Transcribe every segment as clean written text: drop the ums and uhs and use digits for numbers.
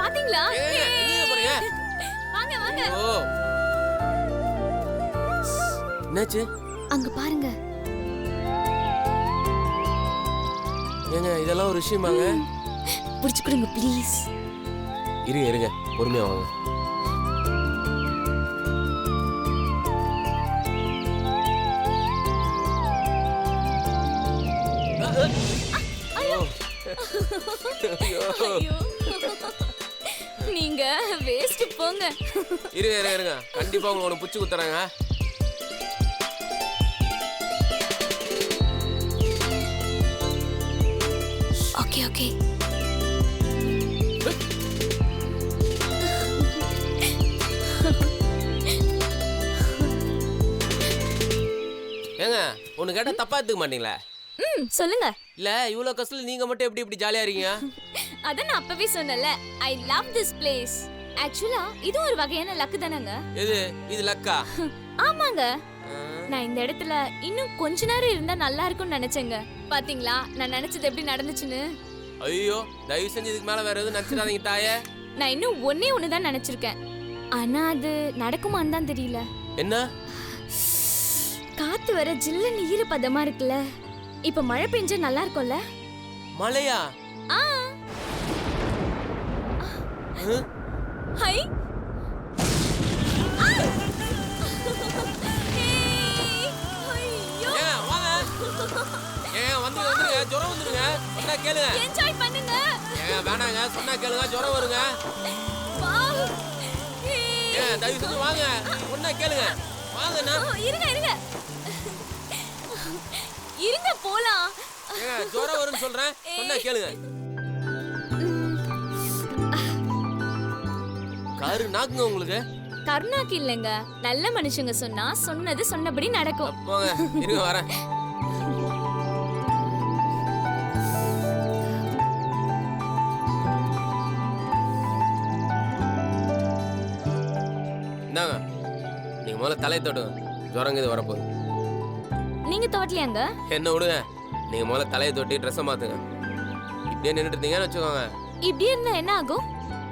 பாத்தீங்களா? எங்க போறீங்க? வாங்க வாங்க. ஓ. என்னாச்சு? அங்க பாருங்க. ஏங்க இதெல்லாம் ஒரு விஷயமாங்க? புடிச்சு கொடுங்க ப்ளீஸ். இருங்க இருங்க பொறுமையா வாங்க. ஐயோ. நீங்க வேஸ்ட் போங்க. இருங்க இருங்க கண்டிப்பா உங்களுக்கு புடிச்சு குத்துறாங்க. Okay okay. ஏங்க ஒன்னு கேட்டா தப்பா எடுத்துக்க மாட்டீங்களா? சொல்லுங்க. இல்ல இவ்வளவு கஷ்டத்துல நீங்க மட்டும் எப்படி இப்படி ஜாலியா இருக்கீங்க? அத நான் அப்பவே சொன்னல. I love this place. ஆக்சுவலா இது ஒரு வகையான லக் தானங்க. இது லக்கா? ஆமாங்க. நான் இந்த இடத்துல இன்னும் கொஞ்ச நேரம் இருந்தா நல்லா இருக்கும்னு நினைச்சேங்க. பாத்தீங்களா நான் நினைச்சது எப்படி நடந்துச்சுன்னு? ஐயோ தயவு செஞ்சு இதுக்கு மேல வேற எதுவும் நினைச்சிடாதீங்க தாயே. நான் இன்னும் ஒண்ணே தான் நினைச்சிருக்கேன். ஆனா அது நடக்குமான்னு தான் தெரியல. என்ன? காத்து வர ஜில்லுன்னு ஈரப்பதமா இருக்குல்ல. இப்ப மழை பெஞ்சா நல்லா இருக்கும்ல? மழையா? ஆ. ஹை. வந்துருங்க ஜுரம் வந்துருங்க. சொன்னா கேளுங்க. என்ஜாய் பண்ணுங்க. வேணாங்க சொன்னா கேளுங்க ஜுரம் வருங்க. வாவ். தயவு செஞ்சு வாங்க. சொன்னா கேளுங்க. வாங்கண்ணா. இருங்க இருங்க. இருங்க போலாம். ஜுரம் வரும்னு சொல்றேன். சொன்னா கேளுங்க. காரு நாக்குங்க உங்களுக்கு. கருணாக்கு இல்லங்க. நல்ல மனுஷங்க சொன்னா சொன்னது சொன்னபடி நடக்கும். போங்க இருங்க வரேன். இந்தாங்க நீங்க முதல்ல தலையை தொட்டுங்க. ஜுரங்க இது வரப்போகுது. நீங்க தோட்டலையாங்க? என்ன விடுங்க. நீங்க முதல்ல தலையை தொட்டி ட்ரெஸ்ஸை மாத்துங்க. இப்படியே நின்றுட்டு இருந்தீங்கன்னு வச்சுக்கோங்க. இப்படியே இருந்தா என்ன ஆகும்?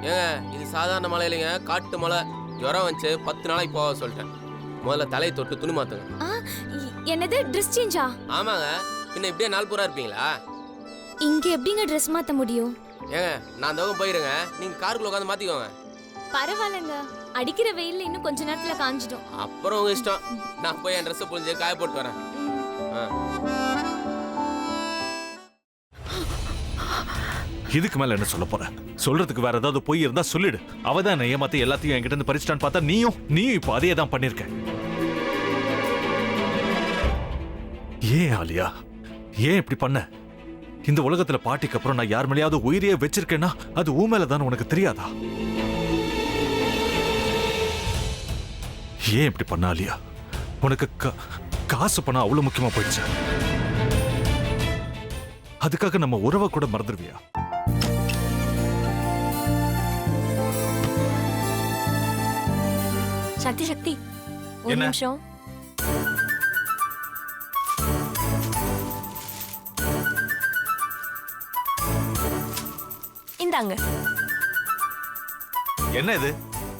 ஏங்க இது சாதாரண மழை இல்லைங்க, காட்டு மழை. ஜுரம் வந்துச்சு 10 நாளைக்கு போக சொல்லிட்டேன். முதல்ல தலையை தொட்டு துணி மாத்துங்க. என்னது ட்ரெஸ் சேஞ்சா? ஆமாங்க. பின்ன இப்படியே நாள் பூரா இருப்பீங்களா? இங்க எப்படிங்க ட்ரெஸ் மாத்த முடியும்? ஏங்க நான் அந்த பக்கம் போயிருங்க. நீங்க காருக்குள்ள உட்காந்து மாத்திக்கோங்க. பரவாயில்லங்க. அடிக்கிற வெயில்ல இன்னும் கொஞ்ச நேரத்துல காஞ்சிடும். அப்புறம் உங்க இஷ்டம். நான் போய் என் ட்ரெஸ் புரிஞ்சு காய போட்டு வரேன். இதுக்கு மேல என்ன சொல்ல போற? சொல்றதுக்கு வேற ஏதாவது போய் இருந்தா சொல்லிடு. அவதான் ஏமாத்தி எல்லாத்தையும் என்கிட்ட இருந்து பறிச்சிட்டான்னு பார்த்தா நீயும் இப்ப அதே தான் பண்ணிருக்க. ஏன் ஆலியா ஏன் இப்படி பண்ண? இந்த உலகத்துல பாட்டிக்கு அப்புறம் நான் யார் மேலேயாவது உயிரையே வச்சிருக்கேன்னா அது ஊ மேலதான் உனக்கு தெரியாதா? ஏன் இப்படி பண்ண ஆலியா? உனக்கு காசு பணம் அவ்வளவு முக்கியமா போயிடுச்சு. அதுக்காக நம்ம உறவை கூட மறந்துடுவியா? சக்தி சக்தி ஒரு நிமிஷம். இந்தாங்க. என்ன இது?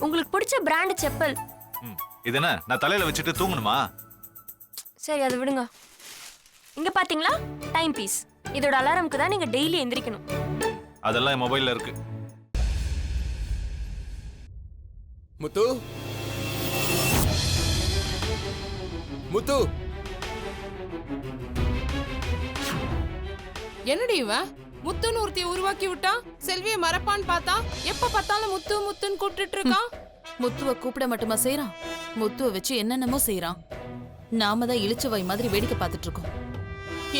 உங்களுக்கு பிடிச்ச பிராண்ட் செப்பல். இது என்ன நான் தலையில வச்சுட்டு தூங்கணுமா? சரி அதை விடுங்க. இங்க பாத்தீங்களா டைம் பீஸ். இதோட அலாரம்க்கு தான் நீங்க டெய்லி எந்திரிக்கணும். அதெல்லாம் என் மொபைல்ல இருக்கு. முத்து முத்து என்னடி இவன் முத்துன்னு ஒருத்திய உருவாக்கி விட்டான். செல்விய மறப்பான்னு பார்த்தா எப்ப பார்த்தாலும் முத்து முத்துன்னு கூப்பிட்டு இருக்கான். முத்துவ கூப்பிட மட்டுமா செய்யறான்? முத்துவ வச்சு என்னென்னமோ செய்யறான். நாம தான் இழிச்சவாய் மாதிரி வேடிக்கை பார்த்துட்டு இருக்கோம்.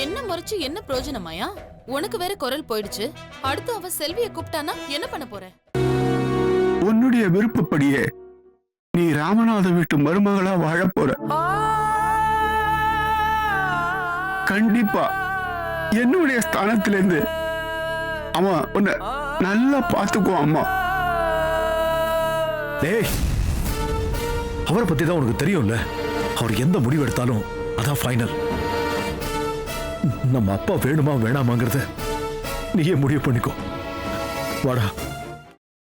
என்ன முறைச்சு என்ன பிரயோஜனமாயா? உனக்கு வேற குரல் போயிடுச்சு. அடுத்து அவ செல்விய கூப்பிட்டானா என்ன பண்ண போற? உன்னுடைய விருப்பப்படியே நீ ராமநாத வீட்டு மருமகளா வாழ போற. கண்டிப்பா என்னுடைய ஸ்தானத்திலிருந்து அவன் உன்னை நல்லா பார்த்துக்குவான். அம்மா டேய், அவரை பத்தி தான் உனக்கு தெரியும்ல. அவர் எந்த முடிவு எடுத்தாலும் அதான் ஃபைனல். நம்ம அப்பா வேணுமா வேணாமாங்கிறத நீயே முடிவு பண்ணிக்கோ. வாடா.